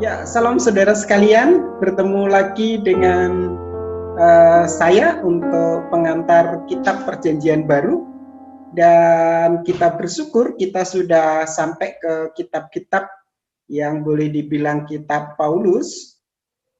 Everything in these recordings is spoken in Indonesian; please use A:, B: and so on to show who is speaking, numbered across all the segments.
A: Ya, salam saudara sekalian, bertemu lagi dengan saya untuk pengantar kitab Perjanjian Baru, dan kita bersyukur kita sudah sampai ke kitab-kitab yang boleh dibilang kitab Paulus,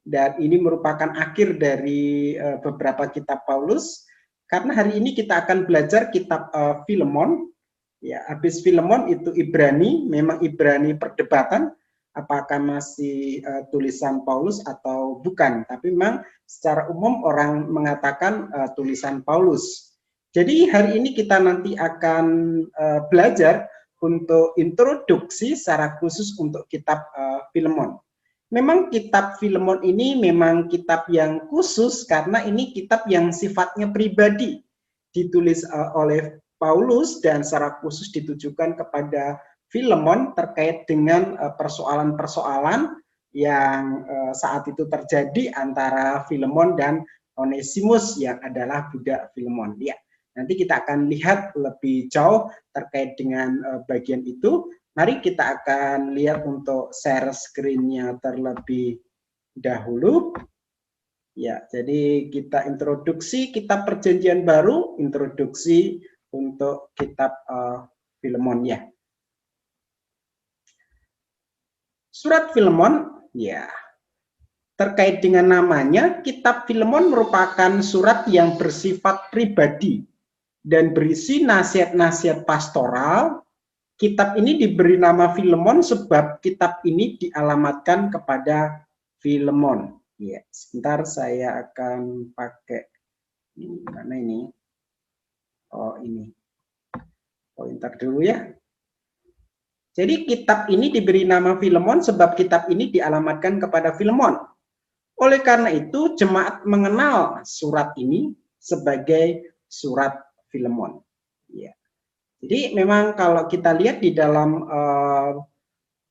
A: dan ini merupakan akhir dari beberapa kitab Paulus, karena hari ini kita akan belajar kitab Filemon. Ya, habis Filemon itu Ibrani, memang Ibrani perdebatan, apakah masih tulisan Paulus atau bukan. Tapi memang secara umum orang mengatakan tulisan Paulus. Jadi hari ini kita nanti akan belajar untuk introduksi secara khusus untuk kitab Filemon. Memang kitab Filemon ini memang kitab yang khusus karena ini kitab yang sifatnya pribadi, ditulis oleh Paulus dan secara khusus ditujukan kepada Filemon terkait dengan persoalan-persoalan yang saat itu terjadi antara Filemon dan Onesimus yang adalah budak Filemon. Ya, nanti kita akan lihat lebih jauh terkait dengan bagian itu. Mari kita akan lihat untuk share screen-nya terlebih dahulu. Ya, jadi kita introduksi kitab Perjanjian Baru, introduksi untuk kitab Filemon ya. Surat Filemon, ya, terkait dengan namanya, kitab Filemon merupakan surat yang bersifat pribadi dan berisi nasihat-nasihat pastoral. Kitab ini diberi nama Filemon sebab kitab ini dialamatkan kepada Filemon. Ya, sebentar saya akan pakai ini, mana ini? Oh, ini. Pointer dulu ya. Jadi kitab ini diberi nama Filemon sebab kitab ini dialamatkan kepada Filemon. Oleh karena itu, jemaat mengenal surat ini sebagai surat Filemon. Ya. Jadi memang kalau kita lihat di dalam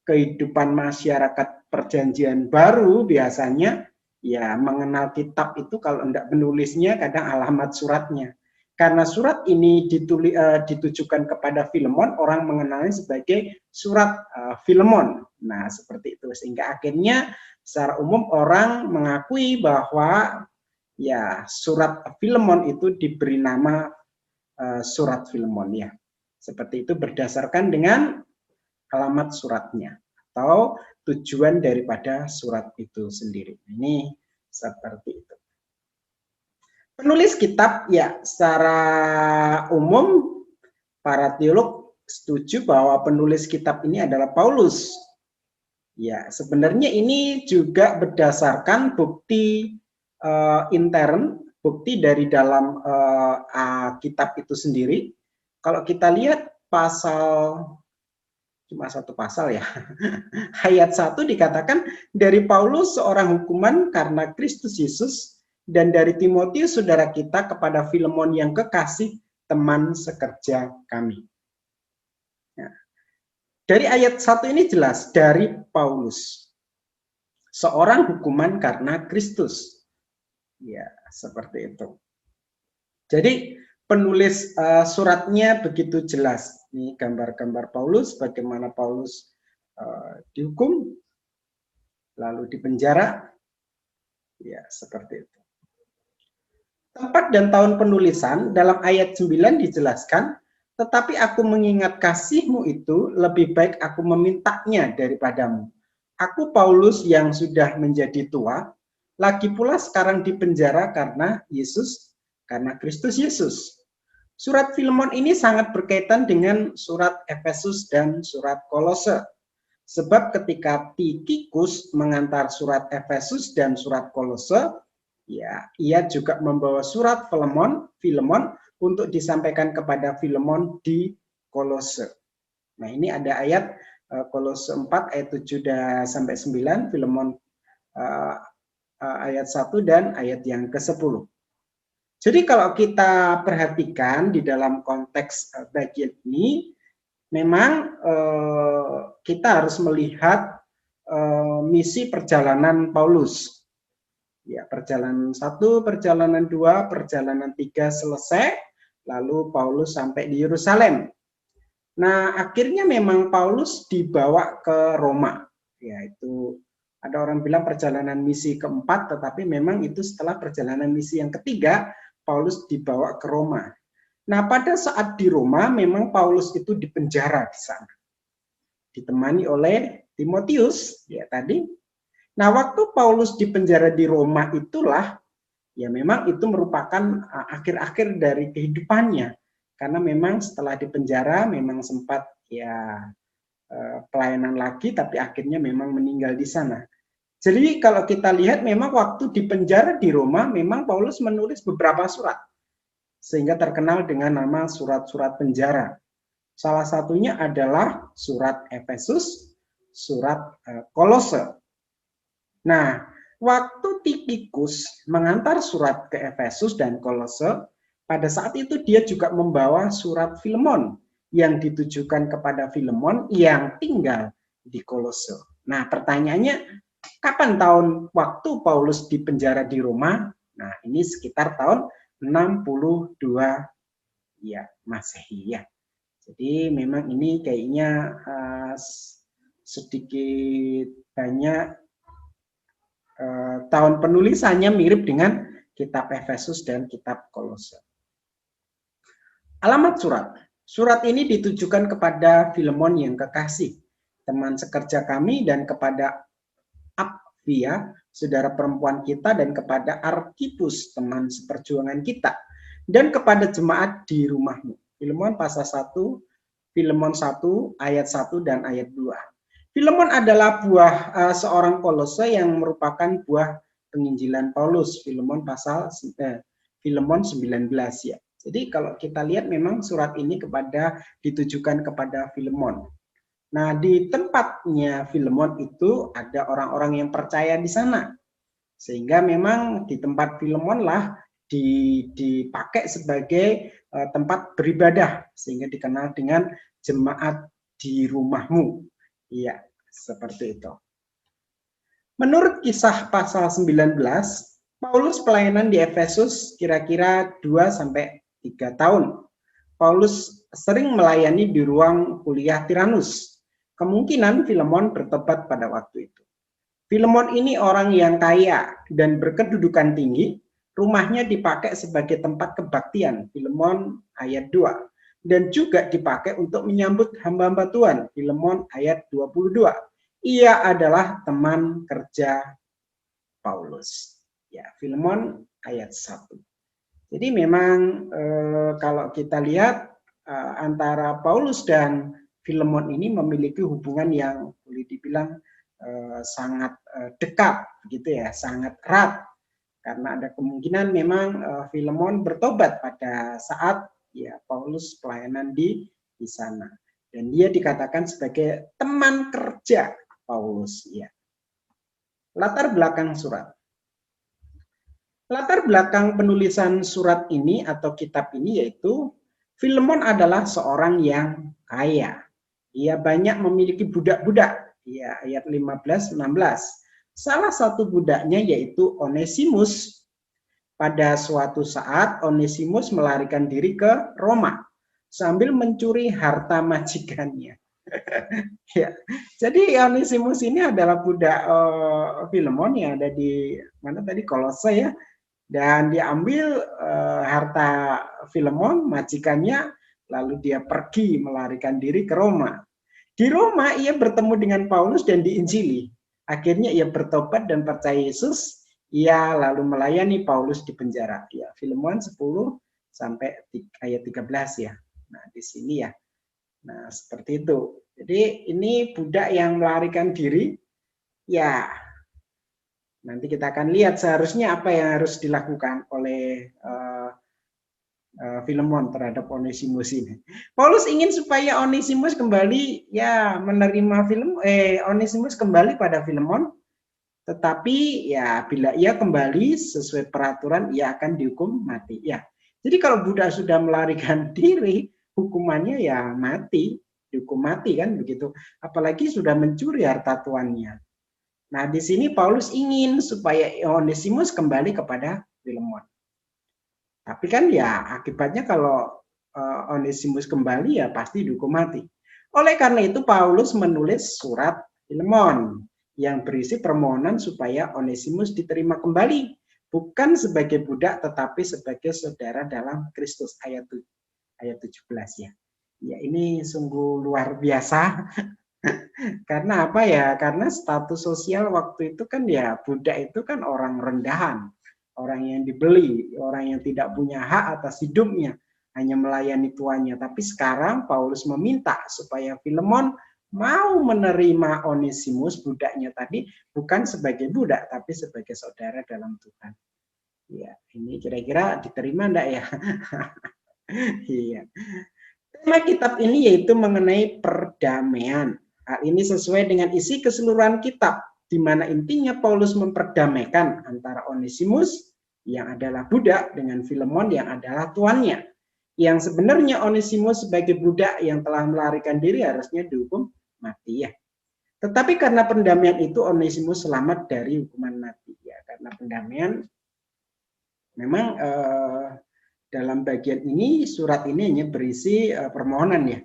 A: kehidupan masyarakat Perjanjian Baru biasanya ya mengenal kitab itu kalau enggak penulisnya kadang alamat suratnya. Karena surat ini ditujukan kepada Filemon, orang mengenalnya sebagai surat Filemon. Nah, seperti itu. Sehingga akhirnya secara umum orang mengakui bahwa ya surat Filemon itu diberi nama surat Filemon ya. Seperti itu berdasarkan dengan alamat suratnya atau tujuan daripada surat itu sendiri. Ini seperti itu. Penulis kitab ya secara umum para teolog setuju bahwa penulis kitab ini adalah Paulus. Ya, sebenarnya ini juga berdasarkan bukti intern, bukti dari dalam kitab itu sendiri. Kalau kita lihat pasal, cuma satu pasal ya, ayat 1 dikatakan, dari Paulus seorang hukuman karena Kristus Yesus, dan dari Timotius saudara kita kepada Filemon yang kekasih, teman sekerja kami. Ya. Dari ayat 1 ini jelas, dari Paulus, seorang hukuman karena Kristus. Ya, seperti itu. Jadi penulis suratnya begitu jelas. Ini gambar-gambar Paulus, bagaimana Paulus dihukum, lalu dipenjara. Ya, seperti itu. Tempat dan tahun penulisan dalam ayat 9 dijelaskan, tetapi aku mengingat kasihmu itu lebih baik aku memintanya daripadamu. Aku Paulus yang sudah menjadi tua, lagi pula sekarang dipenjara karena Yesus, karena Kristus Yesus. Surat Filemon ini sangat berkaitan dengan surat Efesus dan surat Kolose. Sebab ketika Tikhikus mengantar surat Efesus dan surat Kolose, ya, ia juga membawa surat Filemon untuk disampaikan kepada Filemon di Kolose. Nah, ini ada ayat Kolose 4 ayat 7 sampai 9, Filemon ayat 1 dan ayat yang ke-10. Jadi kalau kita perhatikan di dalam konteks bagian ini, memang kita harus melihat misi perjalanan Paulus. Ya, perjalanan 1, perjalanan 2, perjalanan 3 selesai, lalu Paulus sampai di Yerusalem. Nah, akhirnya memang Paulus dibawa ke Roma, yaitu Ada orang bilang perjalanan misi keempat, tetapi memang itu setelah perjalanan misi yang ketiga, Paulus dibawa ke Roma. Nah, pada saat di Roma, memang Paulus itu dipenjara di sana. Ditemani oleh Timotius, ya tadi. Nah, waktu Paulus dipenjara di Roma itulah, ya memang itu merupakan akhir-akhir dari kehidupannya. Karena memang setelah dipenjara, memang sempat ya pelayanan lagi, tapi akhirnya memang meninggal di sana. Jadi kalau kita lihat memang waktu di penjara di Roma, memang Paulus menulis beberapa surat, sehingga terkenal dengan nama surat-surat penjara. Salah satunya adalah surat Efesus, surat Kolose. Nah, waktu Tikhikus mengantar surat ke Efesus dan Kolose, pada saat itu dia juga membawa surat Filemon, yang ditujukan kepada Filemon yang tinggal di Kolose. Nah, pertanyaannya, kapan tahun waktu Paulus dipenjara di Roma? Nah, ini sekitar tahun 62 ya Masehi ya. Jadi memang ini kayaknya sedikit banyak tahun penulisannya mirip dengan kitab Efesus dan kitab Kolose. Alamat surat. Surat ini ditujukan kepada Filemon yang kekasih, teman sekerja kami, dan kepada Apphia, saudara perempuan kita, dan kepada Arkhipus, teman seperjuangan kita, dan kepada jemaat di rumahmu. Filemon pasal 1, Filemon 1 ayat 1 dan ayat 2. Filemon adalah buah seorang Kolose yang merupakan buah penginjilan Paulus. Filemon pasal Filemon 19 ya. Jadi kalau kita lihat memang surat ini ditujukan kepada Filemon. Nah, di tempatnya Filemon itu ada orang-orang yang percaya di sana. Sehingga memang di tempat Filemon lah dipakai sebagai tempat beribadah, sehingga dikenal dengan jemaat di rumahmu. Iya, seperti itu. Menurut kisah pasal 19, Paulus pelayanan di Efesus kira-kira 2-3 tahun. Paulus sering melayani di ruang kuliah Tiranus. Kemungkinan Filemon bertobat pada waktu itu. Filemon ini orang yang kaya dan berkedudukan tinggi. Rumahnya dipakai sebagai tempat kebaktian. Filemon ayat 2. Dan juga dipakai untuk menyambut hamba-hamba Tuhan. Filemon ayat 22. Ia adalah teman kerja Paulus. Ya, Filemon ayat 1. Jadi memang kalau kita lihat antara Paulus dan Filemon ini memiliki hubungan yang boleh dibilang sangat dekat, gitu ya, sangat erat. Karena ada kemungkinan memang Filemon bertobat pada saat ya Paulus pelayanan di sana, dan dia dikatakan sebagai teman kerja Paulus. Ya. Latar belakang surat. Latar belakang penulisan surat ini atau kitab ini yaitu Filemon adalah seorang yang kaya. Ia banyak memiliki budak-budak. Ya, ayat 15-16. Salah satu budaknya yaitu Onesimus. Pada suatu saat Onesimus melarikan diri ke Roma sambil mencuri harta majikannya. Ya. Jadi Onesimus ini adalah budak Filemon yang ada di mana tadi, Kolose ya. Dan diambil harta Filemon, majikannya, lalu dia pergi melarikan diri ke Roma. Di Roma ia bertemu dengan Paulus dan diinjili. Akhirnya ia bertobat dan percaya Yesus. Ia lalu melayani Paulus di penjara. Ya, Filemon 10 sampai ayat 13 ya. Nah, di sini ya. Nah, seperti itu. Jadi ini budak yang melarikan diri. Ya, nanti kita akan lihat seharusnya apa yang harus dilakukan oleh Filemon terhadap Onesimus ini. Paulus ingin supaya Onesimus kembali ya menerima Onesimus kembali pada Filemon, tetapi ya bila ia kembali sesuai peraturan ia akan dihukum mati. Ya. Jadi kalau budak sudah melarikan diri, hukumannya ya mati, dihukum mati kan begitu. Apalagi sudah mencuri harta tuannya. Nah, di sini Paulus ingin supaya Onesimus kembali kepada Filemon. Tapi kan ya akibatnya kalau Onesimus kembali ya pasti dihukum mati. Oleh karena itu Paulus menulis surat Filemon yang berisi permohonan supaya Onesimus diterima kembali, bukan sebagai budak tetapi sebagai saudara dalam Kristus. Ayat 17 ya. Ya, ini sungguh luar biasa. Karena apa ya? Karena status sosial waktu itu kan ya budak itu kan orang rendahan, orang yang dibeli, orang yang tidak punya hak atas hidupnya, hanya melayani tuannya. Tapi sekarang Paulus meminta supaya Filemon mau menerima Onesimus budaknya tadi bukan sebagai budak tapi sebagai saudara dalam Tuhan. Ya, ini kira-kira diterima enggak ya? Iya. Tema kitab ini yaitu mengenai perdamaian. Hal ini sesuai dengan isi keseluruhan kitab, di mana intinya Paulus memperdamaikan antara Onesimus yang adalah budak dengan Filemon yang adalah tuannya. Yang sebenarnya Onesimus sebagai budak yang telah melarikan diri harusnya dihukum mati ya. Tetapi karena pendamaian itu Onesimus selamat dari hukuman mati ya. Karena pendamaian memang dalam bagian ini surat ini hanya berisi permohonan ya.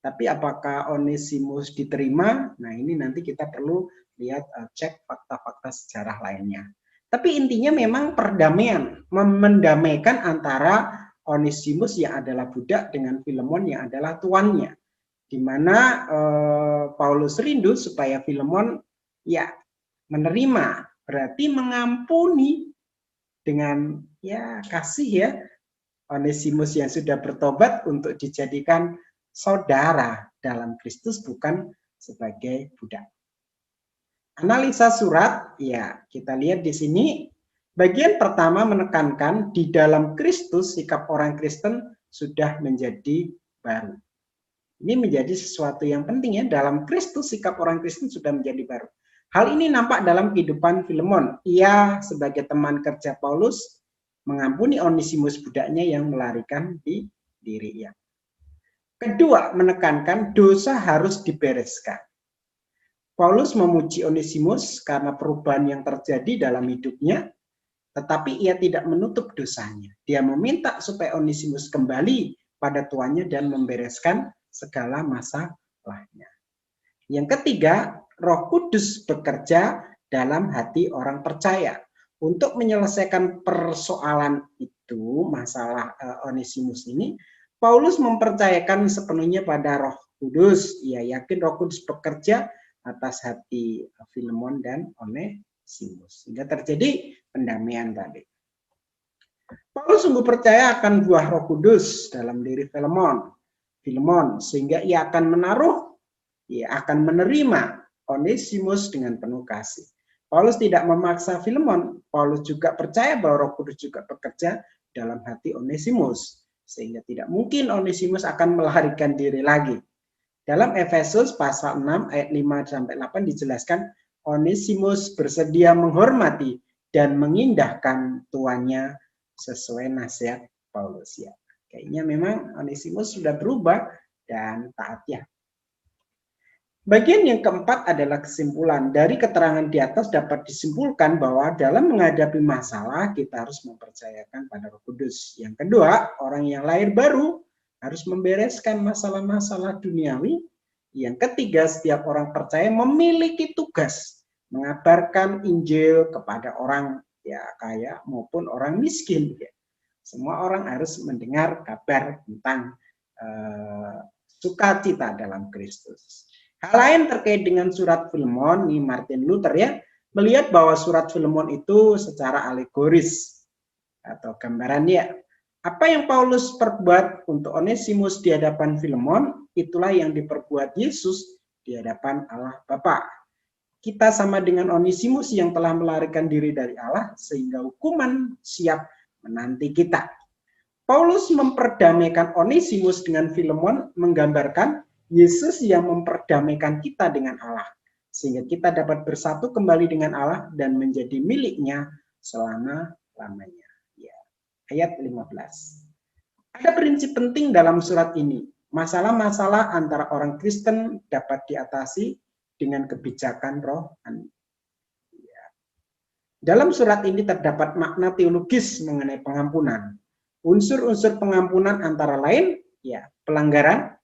A: Tapi apakah Onesimus diterima? Nah, ini nanti kita perlu lihat cek fakta-fakta sejarah lainnya. Tapi intinya memang perdamaian, mendamaikan antara Onesimus yang adalah budak dengan Filemon yang adalah tuannya. Di mana Paulus rindu supaya Filemon ya menerima, berarti mengampuni dengan ya kasih ya Onesimus yang sudah bertobat untuk dijadikan saudara dalam Kristus bukan sebagai budak. Analisa surat ya kita lihat di sini bagian pertama menekankan di dalam Kristus sikap orang Kristen sudah menjadi baru. Ini menjadi sesuatu yang penting ya, dalam Kristus sikap orang Kristen sudah menjadi baru. Hal ini nampak dalam kehidupan Filemon. Ia sebagai teman kerja Paulus mengampuni Onesimus budaknya yang melarikan dirinya. Kedua, menekankan dosa harus dibereskan. Paulus memuji Onesimus karena perubahan yang terjadi dalam hidupnya, tetapi ia tidak menutup dosanya. Dia meminta supaya Onesimus kembali pada tuannya dan membereskan segala masalahnya. Yang ketiga, Roh Kudus bekerja dalam hati orang percaya. Untuk menyelesaikan persoalan itu, masalah Onesimus ini, Paulus mempercayakan sepenuhnya pada Roh Kudus. Ia yakin Roh Kudus bekerja atas hati Filemon dan Onesimus, sehingga terjadi pendamaian tadi. Paulus sungguh percaya akan buah Roh Kudus dalam diri Filemon, sehingga ia akan menerima Onesimus dengan penuh kasih. Paulus tidak memaksa Filemon. Paulus juga percaya bahwa Roh Kudus juga bekerja dalam hati Onesimus, sehingga tidak mungkin Onesimus akan melarikan diri lagi. Dalam Efesus pasal 6 ayat 5-8 dijelaskan Onesimus bersedia menghormati dan mengindahkan tuannya sesuai nasihat Paulus ya. Kayaknya memang Onesimus sudah berubah dan taat ya. Bagian yang keempat adalah kesimpulan. Dari keterangan di atas dapat disimpulkan bahwa dalam menghadapi masalah kita harus mempercayakan pada Roh Kudus. Yang kedua, orang yang lahir baru harus membereskan masalah-masalah duniawi. Yang ketiga, setiap orang percaya memiliki tugas mengabarkan Injil kepada orang ya kaya maupun orang miskin. Semua orang harus mendengar kabar tentang sukacita dalam Kristus. Hal lain terkait dengan surat Filemon, nih Martin Luther ya, melihat bahwa surat Filemon itu secara alegoris atau gambarannya. Apa yang Paulus perbuat untuk Onesimus di hadapan Filemon, itulah yang diperbuat Yesus di hadapan Allah Bapa. Kita sama dengan Onesimus yang telah melarikan diri dari Allah, sehingga hukuman siap menanti kita. Paulus memperdamaikan Onesimus dengan Filemon, menggambarkan Yesus yang memperdamaikan kita dengan Allah, sehingga kita dapat bersatu kembali dengan Allah dan menjadi miliknya selama-lamanya. Ya. Ayat 15. Ada prinsip penting dalam surat ini. Masalah-masalah antara orang Kristen dapat diatasi dengan kebijakan rohani. Ya. Dalam surat ini terdapat makna teologis mengenai pengampunan. Unsur-unsur pengampunan antara lain, ya, pelanggaran,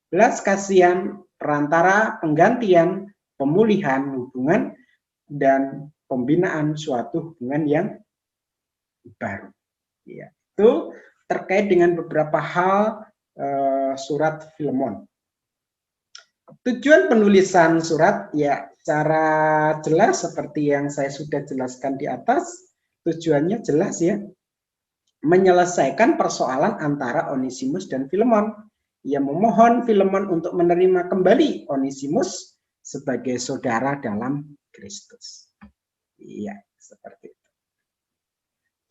A: belas kasihan, perantara, penggantian, pemulihan hubungan dan pembinaan suatu hubungan yang baru. Ya, itu terkait dengan beberapa hal surat Filemon. Tujuan penulisan surat ya secara jelas seperti yang saya sudah jelaskan di atas, tujuannya jelas ya, menyelesaikan persoalan antara Onesimus dan Filemon. Ia memohon Filemon untuk menerima kembali Onesimus sebagai saudara dalam Kristus. Iya, seperti itu.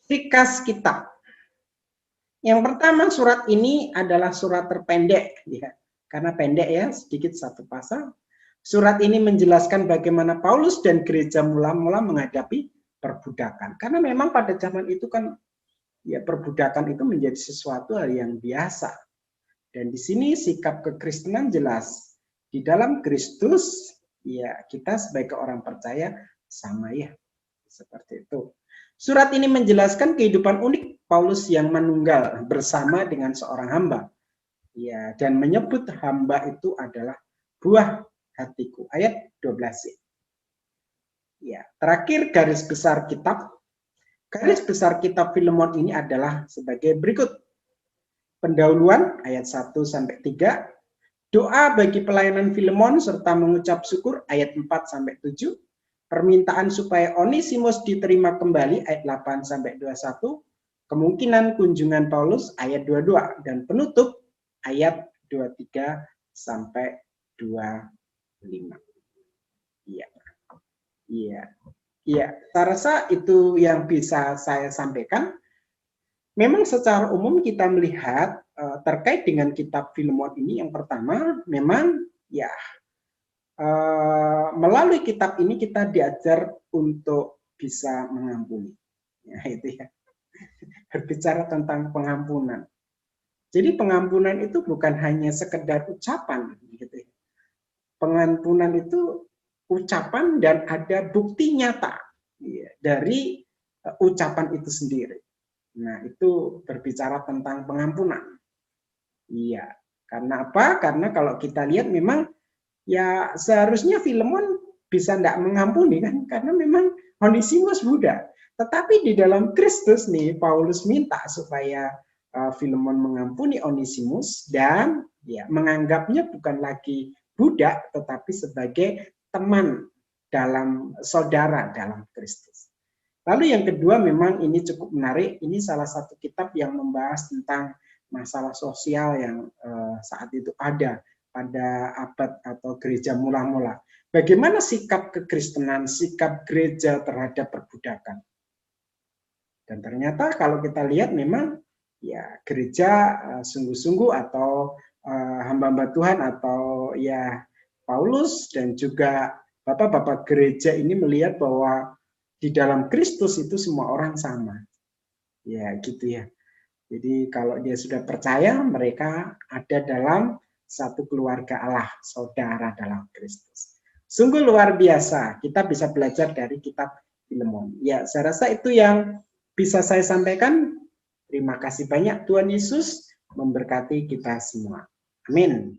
A: Sikas kitab. Yang pertama, surat ini adalah surat terpendek ya. Karena pendek ya, sedikit satu pasal. Surat ini menjelaskan bagaimana Paulus dan gereja mula-mula menghadapi perbudakan. Karena memang pada zaman itu kan ya perbudakan itu menjadi sesuatu hal yang biasa. Dan di sini sikap kekristenan jelas. Di dalam Kristus ya kita sebagai orang percaya sama ya. Seperti itu. Surat ini menjelaskan kehidupan unik Paulus yang manunggal bersama dengan seorang hamba. Ya, dan menyebut hamba itu adalah buah hatiku. Ayat 12. Ya, terakhir garis besar kitab. Garis besar kitab Filemon ini adalah sebagai berikut. Pendahuluan ayat 1 sampai 3. Doa bagi pelayanan Filemon serta mengucap syukur ayat 4 sampai 7. Permintaan supaya Onesimus diterima kembali ayat 8 sampai 21. Kemungkinan kunjungan Paulus ayat 22 dan penutup ayat 23 sampai 25. Iya. Iya. Iya, saya rasa itu yang bisa saya sampaikan. Memang secara umum kita melihat terkait dengan kitab Filemon ini yang pertama memang ya melalui kitab ini kita diajar untuk bisa mengampuni. Ya, itu ya. Berbicara tentang pengampunan. Jadi pengampunan itu bukan hanya sekedar ucapan, gitu. Pengampunan itu ucapan dan ada bukti nyata ya, dari ucapan itu sendiri. Nah itu berbicara tentang pengampunan. Iya, karena apa? Karena kalau kita lihat memang ya seharusnya Filemon bisa tidak mengampuni kan, karena memang Onesimus budak. Tetapi di dalam Kristus nih Paulus minta supaya Filemon mengampuni Onesimus dan ya menganggapnya bukan lagi budak tetapi sebagai teman dalam saudara dalam Kristus. Lalu yang kedua memang ini cukup menarik, ini salah satu kitab yang membahas tentang masalah sosial yang saat itu ada pada abad atau gereja mula-mula. Bagaimana sikap kekristenan, sikap gereja terhadap perbudakan. Dan ternyata kalau kita lihat memang ya gereja sungguh-sungguh atau hamba-hamba Tuhan atau ya Paulus dan juga bapak-bapak gereja ini melihat bahwa di dalam Kristus itu semua orang sama. Ya gitu ya. Jadi kalau dia sudah percaya mereka ada dalam satu keluarga Allah, saudara dalam Kristus. Sungguh luar biasa, kita bisa belajar dari kitab Filemon. Ya, saya rasa itu yang bisa saya sampaikan. Terima kasih banyak, Tuhan Yesus memberkati kita semua. Amin.